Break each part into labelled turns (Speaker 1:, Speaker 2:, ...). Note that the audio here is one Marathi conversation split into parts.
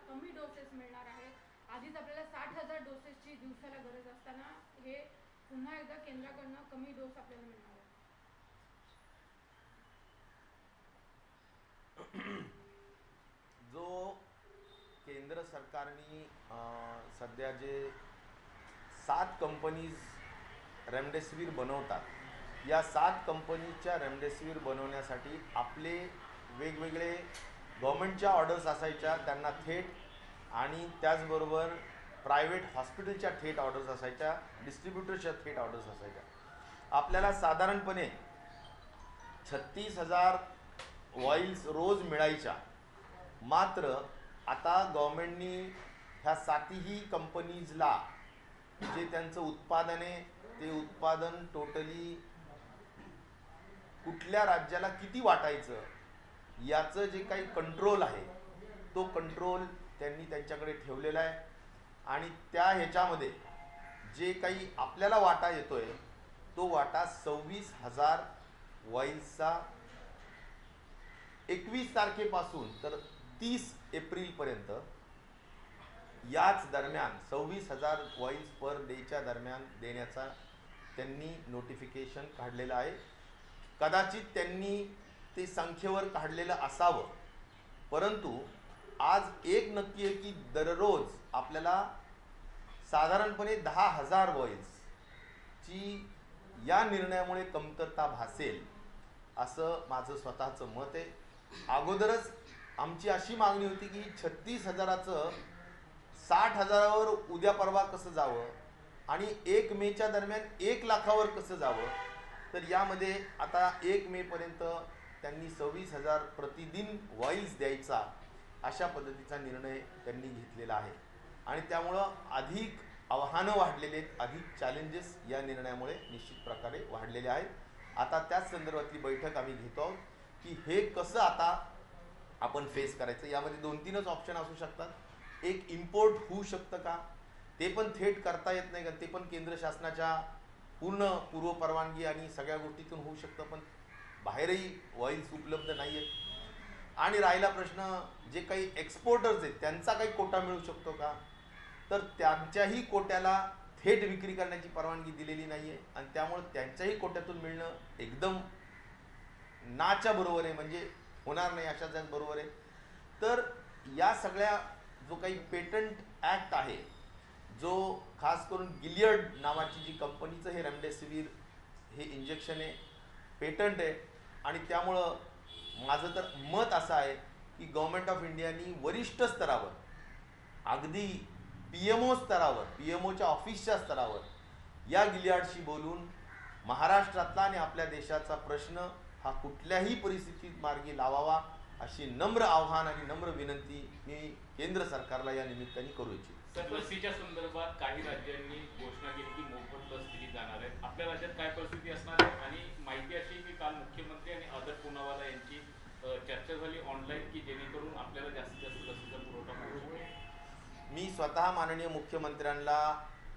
Speaker 1: कमी डोसेस मिळणार आहेत. आधीच आपल्याला 60,000 डोसेसची दिवसाला गरज असताना हे पुन्हा एकदा केंद्राकडनं कमी डोस आपल्याला मिळणार आहे.
Speaker 2: जो केंद्र सरकारने सध्या जे 7 कंपनीज रेमडेसिवीर बनवतात, या 7 कंपनीच्या रेमडेसिवीर बनवण्यासाठी आपले वेगवेगळे गव्हर्मेंटच्या ऑर्डर्स असायच्या त्यांना थेट, आणि त्याचबरोबर प्रायव्हेट हॉस्पिटलच्या थेट ऑर्डर्स असायच्या, डिस्ट्रीब्युटरच्या थेट ऑर्डर्स असायच्या. आपल्याला साधारणपणे 36,000 वॉइल्स रोज मिळायच्या. मात्र आता गव्हर्मेंटनी ह्या 7ही कंपनीजला जे त्यांचं उत्पादन आहे ते उत्पादन टोटली कुठल्या राज्याला किती वाटायचं याचं जे काही कंट्रोल आहे तो कंट्रोल त्यांनी त्यांच्याकडे ठेवलेला आहे. आणि त्या ह्याच्यामध्ये जे काही आपल्याला वाटा येतोय तो वाटा 26,000 वॉइल्सचा 21 तारखेपासून तर 30 एप्रिलपर्यंत याच दरम्यान 26,000 वॉइल्स पर डेच्या दरम्यान देण्याचा त्यांनी नोटिफिकेशन काढलेलं आहे. कदाचित त्यांनी ते संख्येवर काढलेलं असावं, परंतु आज एक नक्की आहे की दररोज आपल्याला साधारणपणे 10,000 वॉइल्सची या निर्णयामुळे कमतरता भासेल असं माझं स्वतःचं मत आहे. अगोदरच आमची अशी मागणी होती की 36,000चं 60,000वर उद्या परवा कसं जावं आणि 1 मेच्या दरम्यान 1 लाखावर कसं जावं. तर यामध्ये आता 1 मेपर्यंत त्यांनी 26,000 प्रतिदिन वॉइल्स द्यायचा अशा पद्धतीचा निर्णय त्यांनी घेतलेला आहे. आणि त्यामुळं अधिक आव्हानं वाढलेले आहेत, अधिक चॅलेंजेस या निर्णयामुळे निश्चित प्रकारे वाढलेले आहेत. आता त्याच संदर्भातली बैठक आम्ही घेतो आहोत की हे कसं आता आपण फेस करायचं. यामध्ये 2-3च ऑप्शन असू शकतात. एक, इम्पोर्ट होऊ शकतं का, ते पण थेट करता येत नाही का, ते पण केंद्र शासनाच्या पूर्ण पूर्वपरवानगी आणि सगळ्या गोष्टीतून होऊ शकतं, पण बाहेरही वॉइल्स उपलब्ध नाही आहेत. आणि राहिला प्रश्न जे काही एक्सपोर्टर्स आहेत त्यांचा काही कोटा मिळू शकतो का, तर त्यांच्याही कोट्याला थेट विक्री करण्याची परवानगी दिलेली नाही आहे आणि त्यामुळे त्यांच्याही कोट्यातून मिळणं एकदम नाच्या बरोबर आहे, म्हणजे होणार नाही अशाच बरोबर आहे. तर या सगळ्या जो काही पेटंट ॲक्ट आहे, जो खास करून गिलियड नावाची जी कंपनीचं हे रेमडेसिवीर हे इंजेक्शन आहे पेटंट आहे. आणि त्यामुळं माझं तर मत असं आहे की गव्हर्मेंट ऑफ इंडियानी वरिष्ठ स्तरावर, अगदी PMO स्तरावर, PMOच्या ऑफिसच्या स्तरावर या गिलियाडशी बोलून महाराष्ट्रातला आणि आपल्या देशाचा प्रश्न हा कुठल्याही परिस्थितीत मार्गी लावावा अशी नम्र आव्हान आणि नम्र विनंती मी केंद्र सरकारला या निमित्ताने करू इच्छितो.
Speaker 3: लसीच्या संदर्भात काही राज्यांनी घोषणा केली की मोफत लस दिली जाणार आहे. आपल्या राज्यात काय परिस्थिती असणार आहे? आणि माहिती अशी की काल मुख्यमंत्री आणि आदर पूनावाला यांची चर्चा झाली ऑनलाईन की जेणेकरून आपल्याला जास्तीत जास्त लसीचा पुरवठा करू शकेल.
Speaker 2: मी स्वतः माननीय मुख्यमंत्र्यांना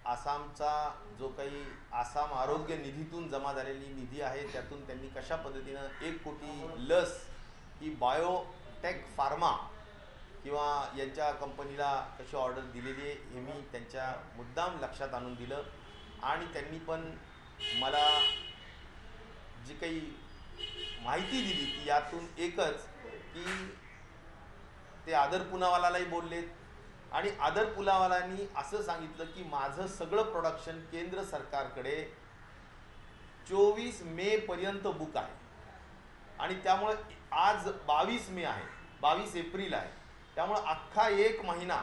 Speaker 2: आसामचा जो काही आसाम आरोग्य निधीतून जमा झालेली निधी आहे त्यातून त्यांनी कशा पद्धतीनं 1 कोटी लस ही बायोटेक फार्मा किंवा यांच्या कंपनीला कशी ऑर्डर दिलेली आहे हे मी त्यांच्या मुद्दाम लक्षात आणून दिलं. आणि त्यांनी पण मला जी काही माहिती दिली ती यातून एकच की ते आदर पूनावालाही बोललेत आणि आदर पूनावालांनी असं सांगितलं की माझं सगळं प्रोडक्शन केंद्र सरकारकडे 24 मे पर्यंत बुक आहे. आणि त्यामुळे आज 22 मे आहे, 22 एप्रिल आहे, त्यामुळं अख्खा 1 महिना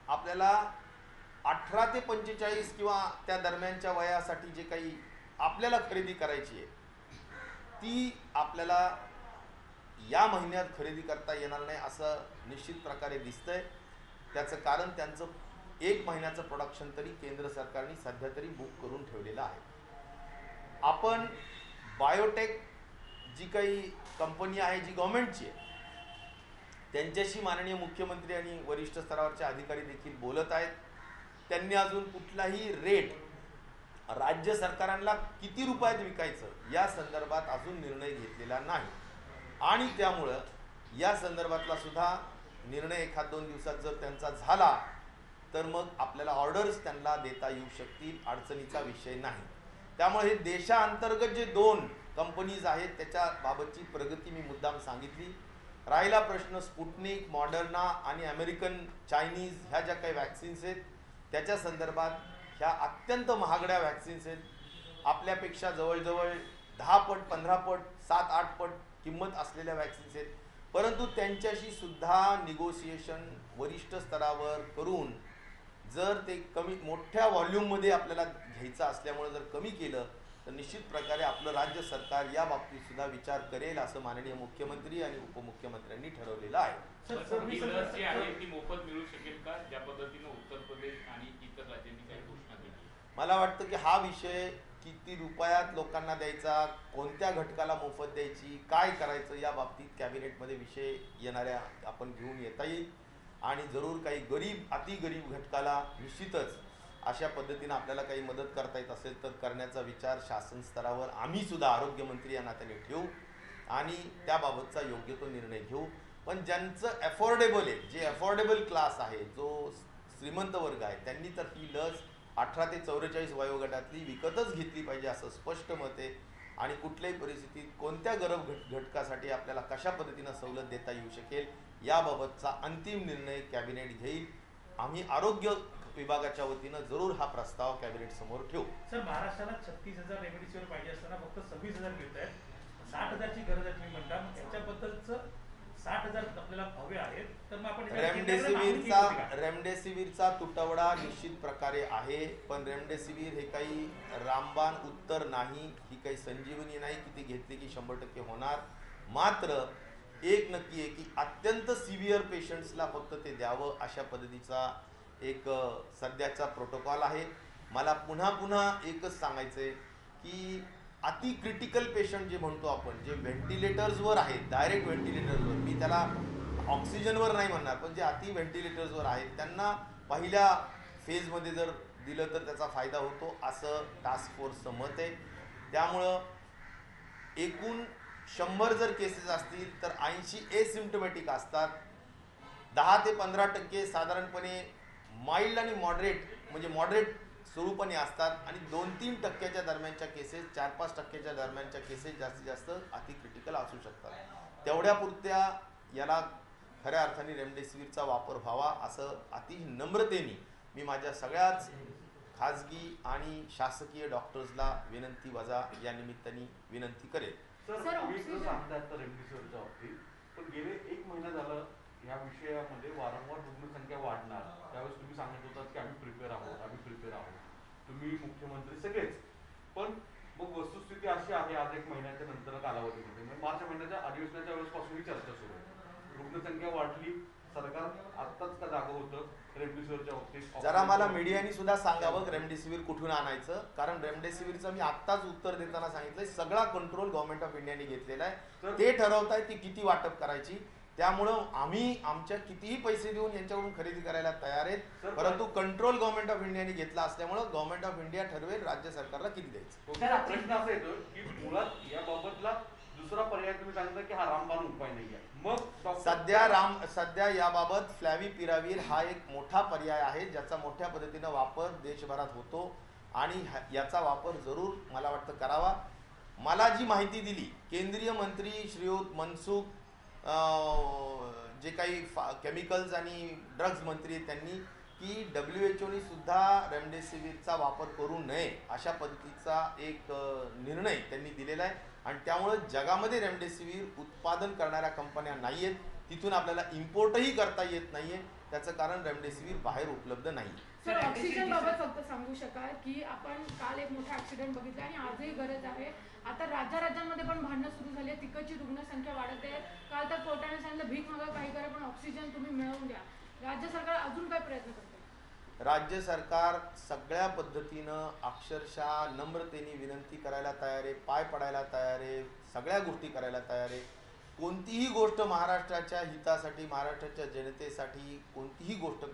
Speaker 2: आपल्याला 18 ते 45 किंवा त्या दरम्यानच्या वयासाठी जे काही आपल्याला खरेदी करायची आहे ती आपल्याला या महिन्यात खरेदी करता येणार नाही असं निश्चित प्रकारे दिसतंय. त्याचं कारण त्यांचं 1 महिन्याचं प्रोडक्शन तरी केंद्र सरकारने सध्या तरी बुक करून ठेवलेलं आहे. आपण बायोटेक जी काही कंपनी आहे जी गव्हर्नमेंटची आहे त्यांच्याशी माननीय मुख्यमंत्री आणि वरिष्ठ स्तरावरचे अधिकारी देखील बोलत आहेत. त्यांनी अजून कुठलाही रेट राज्य सरकारांना किती रुपयात विकायचं या संदर्भात अजून निर्णय घेतलेला नाही. आणि त्यामुळं या संदर्भातला सुद्धा निर्णय एखाद 2 दिवसात जर त्यांचा झाला तर मग आपल्याला ऑर्डर्स त्यांना देता येऊ शकतील, अडचणीचा विषय नाही. त्यामुळे हे देशांतर्गत जे 2 कंपनीज आहेत त्याच्याबाबतची प्रगती मी मुद्दाम सांगितली. राहिला प्रश्न स्पुटनिक, मॉडर्ना आणि अमेरिकन चायनीज ह्या ज्या काही वॅक्सिन्स आहेत त्याच्या संदर्भात, ह्या अत्यंत महागड्या वॅक्सिन्स आहेत. आपल्यापेक्षा जवळजवळ 10 पट 15 पट 7-8 पट किंमत असलेल्या वॅक्सिन्स आहेत. परंतु त्यांच्याशी सुद्धा निगोसिएशन वरिष्ठ स्तरावर करून जर ते कमी मोठ्या व्हॉल्यूममध्ये आपल्याला घ्यायचं असल्यामुळे जर कमी केलं तर निश्चित प्रकारे आपलं राज्य सरकार या बाबतीत सुद्धा विचार करेल असं माननीय मुख्यमंत्री आणि उपमुख्यमंत्र्यांनी ठरवलेलं आहे.
Speaker 3: ही लस जी आहे ती मोफत मिळू शकेल का, ज्या पद्धतीने उत्तर प्रदेश आणि इतर राज्यांनी काही घोषणा केली?
Speaker 2: मला वाटतं की हा विषय किती रुपयात लोकांना द्यायचा, कोणत्या घटकाला मोफत द्यायची, काय करायचं या बाबतीत कॅबिनेटमध्ये विषय येणाऱ्या आपण घेऊन येता येईल. आणि जरूर काही गरीब अतिगरीब घटकाला निश्चितच अशा पद्धतीनं आपल्याला काही मदत करता येत असेल तर करण्याचा विचार शासन स्तरावर आम्ही सुद्धा आरोग्यमंत्री या नात्याने ठेवू आणि त्याबाबतचा योग्य तो निर्णय घेऊ. पण ज्यांचं अफोर्डेबल आहे, जे अफोर्डेबल क्लास आहे, जो श्रीमंत वर्ग आहे, त्यांनी तर ही लस 18 ते 44 वयोगटातली विकतच घेतली पाहिजे असं स्पष्ट मत आहे. आणि कुठल्याही परिस्थितीत कोणत्या गरीब घटकासाठी आपल्याला कशा पद्धतीनं सवलत देता येऊ शकेल याबाबतचा अंतिम निर्णय कॅबिनेट घेईल. आम्ही आरोग्य विभागाच्या वतीनं जरूर हा प्रस्ताव कॅबिनेट समोर ठेवू.
Speaker 4: सर, महाराष्ट्राला 36,000 रेमडेसिवीर पाहिजे असताना फक्त 26,000 घेत आहेत. 60,000ची गरज आहे तुम्ही म्हणता, मग याच्याबद्दलचं 60,000 आपल्याला हवे आहेत तर मग आपण
Speaker 2: रेमडेसिवीरचा तुटवडा निश्चित प्रकारे आहे. पण रेमडेसिवीर हे काही रामबाण उत्तर नाही, ही काही संजीवनी नाही की ती घेतली की 100% होणार. मात्र एक नक्की आहे की अत्यंत सिव्हिअर पेशंट्सला फक्त ते द्यावं अशा पद्धतीचा एक सध्याचा प्रोटोकॉल आहे. मला पुन्हा पुन्हा एकच सांगायचं आहे की अति क्रिटिकल पेशंट जे म्हणतो आपण, जे व्हेंटिलेटर्सवर आहेत, डायरेक्ट व्हेंटिलेटर्सवर, मी त्याला ऑक्सिजनवर नाही म्हणणार, पण जे अति व्हेंटिलेटर्सवर आहेत त्यांना पहिल्या फेजमध्ये जर दिलं तर त्याचा फायदा होतो असं टास्क फोर्सचं मत आहे. त्यामुळं एकूण 100 जर केसेस असतील तर 80 एसिम्प्टोमॅटिक असतात. 10 ते 15% साधारणपणे माइल्ड आणि मॉडरेट म्हणजे मॉडरेट स्वरूपाने असतात आणि 2-3% दरम्यानच्या केसेस, 4-5% दरम्यानच्या केसेस जास्तीत जास्त अति क्रिटिकल असू शकतात. तेवढ्यापुरत्या याला खऱ्या अर्थाने रेमडेसिवीरचा वापर व्हावा असं अति नम्रतेने मी माझ्या सगळ्याच खाजगी आणि शासकीय डॉक्टर्सला विनंती वजा या निमित्ताने विनंती करेल.
Speaker 5: सर, तुम्ही सांगतात रेमडेसिवीरच्या बाबतीत, पण गेले 1 महिना झालं या विषयामध्ये वारंवार रुग्णसंख्या वाढणार. त्यावेळेस तुम्ही सांगत होतात की आम्ही प्रिपेअर आहोत, तुम्ही मुख्यमंत्री सगळेच. पण मग वस्तुस्थिती अशी आहे, आज 1 महिन्याच्या नंतर कालावधीमध्ये म्हणजे मार्च महिन्याच्या अधिवेशनाच्या वेळेसपासून ही चर्चा सुरू आहे. रुग्णसंख्या वाढली, सरकार आत्ताच का जागं होतं रेमडेसिवीरच्या बाबतीत?
Speaker 2: जरा मला मीडियाने सुद्धा सांगावं रेमडेसिवीर कुठून आणायचं, कारण रेमडेसिवीरचं मी आत्ताच उत्तर देताना सांगितलंय सगळा कंट्रोल गव्हर्नमेंट ऑफ इंडियाने घेतलेला आहे. ते ठरवताय ती किती वाटप करायची. त्यामुळं आम्ही आमच्या कितीही पैसे देऊन यांच्याकडून खरेदी करायला तयार आहेत, परंतु कंट्रोल गव्हर्नमेंट ऑफ इंडियाने घेतला असल्यामुळं गव्हर्नमेंट ऑफ इंडिया ठरवेल राज्य सरकारला किती द्यायचं.
Speaker 5: प्रश्न असा येतो की मुळात याबाबतला दुसरा पर्याय तुम्ही सांगता की हा रामबाण उपाय नाही आहे. मग
Speaker 2: सध्या याबाबत फ्लॅव्हिपिराविर हा एक मोठा पर्याय आहे ज्याचा मोठ्या पद्धतीनं वापर देशभरात होतो आणि याचा वापर जरूर मला वाटतं करावा. मला जी माहिती दिली केंद्रीय मंत्री श्रीयुत मनसुख जे काही केमिकल्स आणि ड्रग्ज मंत्री त्यांनी की WHOने सुद्धा रेमडेसिवीरचा वापर करू नये अशा पद्धतीचा एक निर्णय त्यांनी दिलेला आहे. आणि त्यामुळं जगामध्ये रेमडेसिवीर उत्पादन करणाऱ्या कंपन्या नाही आहेत, तिथून आपल्याला इम्पोर्टही करता येत नाही आहे. त्याचं कारण रेमडेसिवीर बाहेर उपलब्ध नाही.
Speaker 1: सर, ऑक्सिजन बाबत फक्त सांगू शकाल की आपण काल एक मोठा ऍक्सिडेंट बघितला आणि आजही गरज आहे. आता राज्यामध्ये पण भांडणं सुरू झाली आहे, तिकडची रुग्णसंख्या वाढत आहे. काल तर कोर्टाने सांगितलं भीक मागा काही करा पण ऑक्सिजन तुम्ही मिळवून द्या. राज्य सरकार अजून काय प्रयत्न करते?
Speaker 2: राज्य सरकार सगळ्या पद्धतीनं अक्षरशः नम्रतेने विनंती करायला तयार आहे, पाय पडायला तयार आहे, सगळ्या गोष्टी करायला तयार आहे. कोणतीही गोष्ट महाराष्ट्राच्या हितासाठी, महाराष्ट्राच्या जनतेसाठी कोणतीही गोष्ट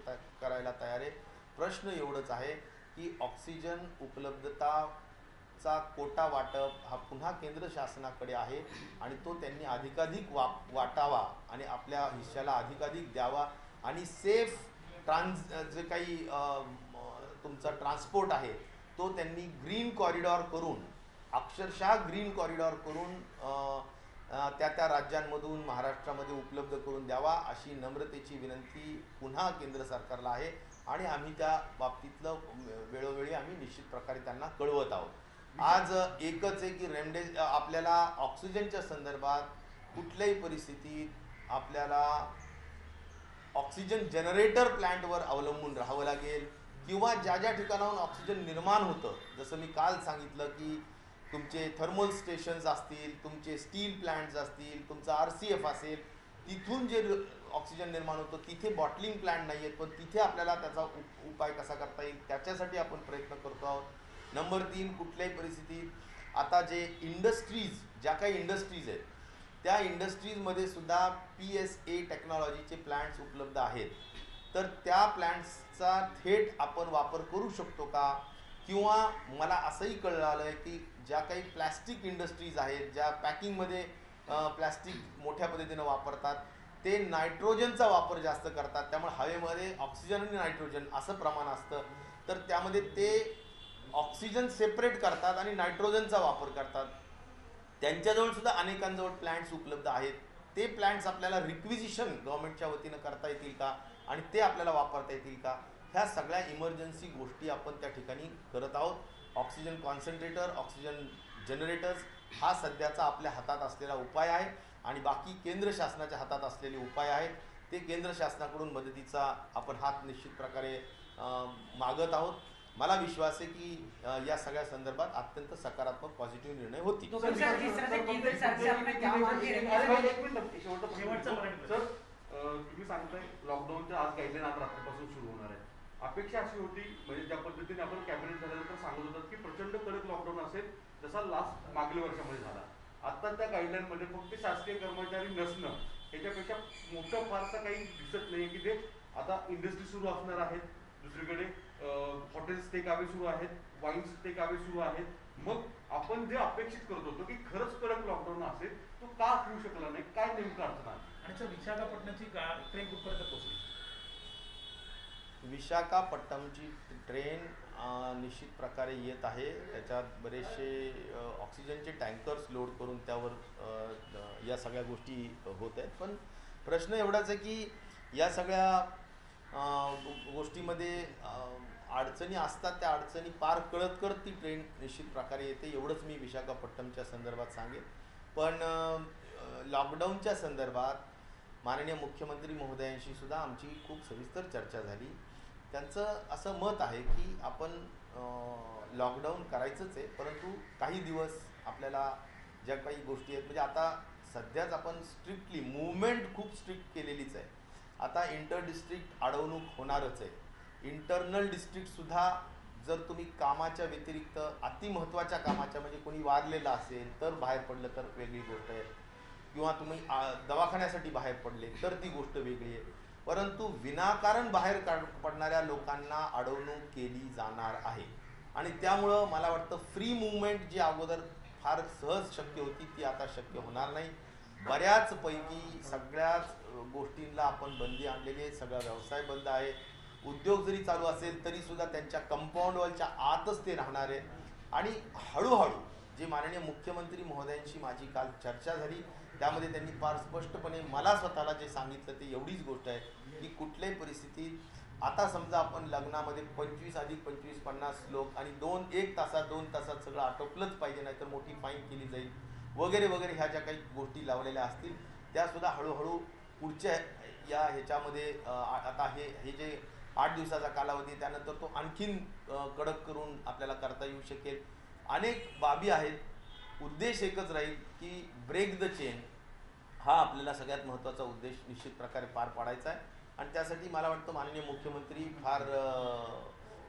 Speaker 2: करायला तयार आहे. प्रश्न एवढंच आहे की ऑक्सिजन उपलब्धता ऑक्सिजनचा कोटा वाटप हा पुन्हा केंद्र शासनाकडे आहे आणि तो त्यांनी अधिकाधिक वाटावा आणि आपल्या हिश्श्याला अधिकाधिक द्यावा आणि सेफ जे काही तुमचा ट्रान्सपोर्ट आहे तो त्यांनी ग्रीन कॉरिडॉर करून, अक्षरशः ग्रीन कॉरिडॉर करून त्या राज्यांमधून महाराष्ट्रामध्ये उपलब्ध करून द्यावा अशी नम्रतेची विनंती पुन्हा केंद्र सरकारला आहे आणि आम्ही त्या बाबतीतलं वेळोवेळी आम्ही निश्चित प्रकारे त्यांना कळवत आहोत. आज एकच आहे की आपल्याला ऑक्सिजनच्या संदर्भात कुठल्याही परिस्थितीत आपल्याला ऑक्सिजन जनरेटर प्लांटवर अवलंबून राहावं लागेल किंवा ज्या ज्या ठिकाणाहून ऑक्सिजन निर्माण होतं, जसं मी काल सांगितलं की तुमचे थर्मल स्टेशन्स असतील, तुमचे स्टील प्लांट्स असतील, तुमचा RCF असेल, तिथून जे ऑक्सिजन निर्माण होतं तिथे बॉटलिंग प्लांट नाही आहेत, पण तिथे आपल्याला त्याचा उपाय कसा करता येईल त्याच्यासाठी आपण प्रयत्न करतो आहोत. नंबर 3, कुठल्याही परिस्थितीत आता जे ज्या काही इंडस्ट्रीज आहेत त्या इंडस्ट्रीजमध्ये सुद्धा PSA टेक्नॉलॉजीचे प्लांट्स उपलब्ध आहेत, तर त्या प्लांट्सचा थेट आपण वापर करू शकतो का? किंवा मला असंही कळलं आहे की ज्या काही प्लॅस्टिक इंडस्ट्रीज आहेत, ज्या पॅकिंगमध्ये प्लॅस्टिक मोठ्या पद्धतीनं वापरतात, ते नायट्रोजनचा वापर जास्त करतात, त्यामुळे हवेमध्ये ऑक्सिजन आणि नायट्रोजन असं प्रमाण असतं, तर त्यामध्ये ते ऑक्सिजन सेपरेट करतात आणि नायट्रोजनचा वापर करतात. त्यांच्याजवळ सुद्धा अनेकांजवळ प्लॅन्ट्स उपलब्ध आहेत. ते प्लॅन्ट्स आपल्याला रिक्विजिशन गव्हर्नमेंटच्या वतीनं करता येतील का आणि ते आपल्याला वापरता येतील का? ह्या सगळ्या इमर्जन्सी गोष्टी आपण त्या ठिकाणी करत आहोत. ऑक्सिजन कॉन्सन्ट्रेटर, ऑक्सिजन जनरेटर्स हा सध्याचा आपल्या हातात असलेला उपाय आहे आणि बाकी केंद्र शासनाच्या हातात असलेले उपाय आहेत. ते केंद्र शासनाकडून मदतीचा आपण हात निश्चित प्रकारे मागत आहोत. मला विश्वास आहे की या सगळ्या संदर्भात अत्यंत सकारात्मक पॉझिटिव्ह निर्णय होतील.
Speaker 5: सर, तुम्ही सांगताय लॉकडाऊनच्या आज गाईडलाईन आज रात्रीपासून सुरू होणार आहे. अपेक्षा अशी होती, म्हणजे ज्या पद्धतीने आपण कॅबिनेट झाल्यानंतर सांगत होतात की प्रचंड कडक लॉकडाऊन असेल जसा मागील वर्षामध्ये झाला. आता त्या गाईडलाईन मध्ये फक्त शासकीय कर्मचारी नसणं याच्यापेक्षा मोठं फारसं काही दिसत नाही की ते आता इंडस्ट्री सुरू असणार आहेत, दुसरीकडे हॉटेल्स टेक अवे सुरू आहेत, वाईन्स टेक अवे सुरू आहेत. मग आपण जे अपेक्षित करत होतो की खरंच कडक लॉकडाऊन असेल तो का होऊ शकला नाही, काय नेमकं अडचण आहे?
Speaker 4: आणि सर, विशाखापट्टणमची ट्रेन कुठपर्यंत पोहोचली?
Speaker 2: विशाखापट्टणमची ट्रेन निश्चित प्रकारे येत आहे. त्याच्यात बरेचसे ऑक्सिजनचे टँकर्स लोड करून त्यावर या सगळ्या गोष्टी होत आहेत. पण प्रश्न एवढाच आहे की या सगळ्या गोष्टीमध्ये अडचणी असतात, त्या अडचणी पार करत ती ट्रेन निश्चित प्रकारे येते, एवढंच मी विशाखापट्टणमच्या संदर्भात सांगेन. पण लॉकडाऊनच्या संदर्भात माननीय मुख्यमंत्री महोदयांशी सुद्धा आमची खूप सविस्तर चर्चा झाली. त्यांचं असं मत आहे की आपण लॉकडाऊन करायचंच आहे, परंतु काही दिवस आपल्याला ज्या काही गोष्टी आहेत, म्हणजे आता सध्याच आपण स्ट्रिक्टली मूवमेंट खूप स्ट्रिक्ट केलेलीच आहे. आता इंटर डिस्ट्रिक्ट अडवणूक होणारच आहे. इंटरनल डिस्ट्रिक्टसुद्धा जर तुम्ही कामाच्या व्यतिरिक्त अतिमहत्त्वाच्या कामाच्या, म्हणजे कोणी वारलेलं असेल तर बाहेर पडलं तर वेगळी गोष्ट आहे, किंवा तुम्ही दवाखान्यासाठी बाहेर पडले तर ती गोष्ट वेगळी आहे. परंतु विनाकारण बाहेर पडणाऱ्या लोकांना अडवणूक केली जाणार आहे आणि त्यामुळं मला वाटतं फ्री मूवमेंट जी अगोदर फार सहज शक्य होती ती आता शक्य होणार नाही. बऱ्याचपैकी सगळ्याच गोष्टींना आपण बंदी आणलेली आहे. सगळा व्यवसाय बंद आहे. उद्योग जरी चालू असेल तरी सुद्धा त्यांच्या कंपाऊंड वॉलच्या आतच ते राहणार आहे. आणि हळूहळू जे माननीय मुख्यमंत्री महोदयांशी माझी काल चर्चा झाली त्यामध्ये त्यांनी फार स्पष्टपणे मला स्वतःला जे सांगितलं ते एवढीच गोष्ट आहे की कुठल्याही परिस्थितीत आता समजा आपण लग्नामध्ये 25 अधिक 25 50 लोक आणि 1 तासात 2 तासात सगळं आटोपलंच पाहिजे, नाही तर मोठी फाईन केली जाईल वगैरे वगैरे, ह्या ज्या काही गोष्टी लावलेल्या असतील त्यासुद्धा हळूहळू पुढच्या ह्याच्यामध्ये आता हे जे 8 दिवसाचा कालावधी त्यानंतर तो आणखीन कडक करून आपल्याला करता येऊ शकेल. अनेक बाबी आहेत. उद्देश एकच राहील की ब्रेक द चेन हा आपल्याला सगळ्यात महत्त्वाचा उद्देश निश्चित प्रकारे पार पाडायचा आहे आणि त्यासाठी मला वाटतं माननीय मुख्यमंत्री फार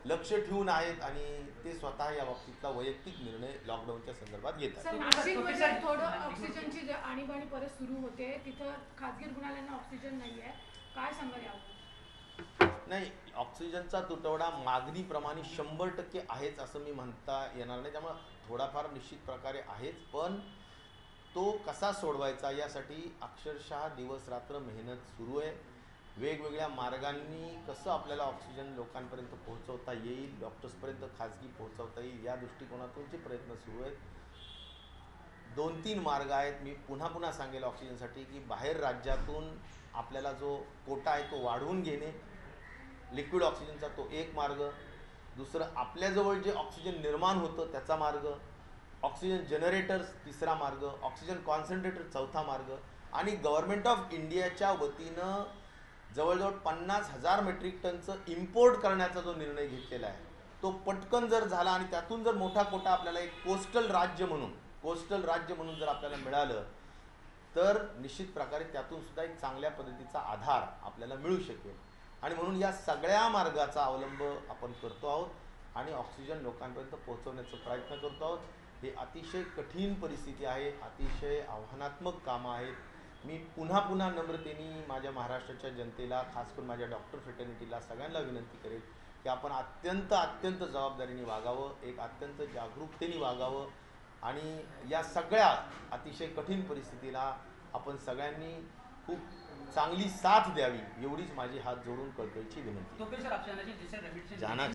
Speaker 2: लक्ष ठेवून आहेत आणि ते स्वतः या बाबतीतला वैयक्तिक निर्णय लॉकडाऊनच्या संदर्भात घेतात.
Speaker 1: सर, नाशिकमध्ये थोडं ऑक्सिजनची आणीबाणी परत सुरू होते, तिथं खासगी रुग्णालयांना ऑक्सिजन नाही आहे, काय सांगाल यावर?
Speaker 2: नाही, ऑक्सिजनचा तुटवडा मागणीप्रमाणे 100% आहेच असं मी म्हणता येणार नाही. त्यामुळे थोडाफार निश्चित प्रकारे आहेच, पण तो कसा सोडवायचा यासाठी अक्षरशः दिवस रात्र मेहनत सुरू आहे. वेगवेगळ्या मार्गांनी कसं आपल्याला ऑक्सिजन लोकांपर्यंत पोहोचवता येईल, डॉक्टर्सपर्यंत खाजगी पोहोचवता येईल या दृष्टिकोनातूनचे प्रयत्न सुरू आहेत. 2-3 मार्ग आहेत. मी पुन्हा पुन्हा सांगेल ऑक्सिजनसाठी की बाहेर राज्यातून आपल्याला जो कोटा आहे तो वाढवून घेणे, लिक्विड ऑक्सिजनचा तो एक मार्ग. दुसरं आपल्याजवळ जे ऑक्सिजन निर्माण होतं त्याचा मार्ग, ऑक्सिजन जनरेटर्स तिसरा मार्ग, ऑक्सिजन कॉन्सन्ट्रेटर चौथा मार्ग, आणि गव्हर्नमेंट ऑफ इंडियाच्या वतीनं जवळजवळ 50,000 मेट्रिक टनचं इम्पोर्ट करण्याचा जो निर्णय घेतलेला आहे तो पटकन जर झाला आणि त्यातून जर मोठा कोटा आपल्याला एक कोस्टल राज्य म्हणून जर आपल्याला मिळालं तर निश्चित प्रकारे त्यातून सुद्धा एक चांगल्या पद्धतीचा आधार आपल्याला मिळू शकेल. आणि म्हणून या सगळ्या मार्गाचा अवलंब आपण करतो आहोत आणि ऑक्सिजन लोकांपर्यंत पोहोचवण्याचा प्रयत्न करतो आहोत. हे अतिशय कठीण परिस्थिती आहे, अतिशय आव्हानात्मक कामं आहेत. मी पुन्हा पुन्हा नम्रतेने माझ्या महाराष्ट्राच्या जनतेला, खास करून माझ्या डॉक्टर फ्रेटर्निटीला सगळ्यांना विनंती करेल की आपण अत्यंत जबाबदारीने वागावं, एक अत्यंत जागरूकतेने वागावं आणि या सगळ्या अतिशय कठीण परिस्थितीला आपण सगळ्यांनी खूप चांगली साथ द्यावी एवढीच माझी हात जोडून कळकळीची विनंती.
Speaker 6: तो फिर सर आपसे आना चाहिए जिससे रेमिटेंस
Speaker 2: जाना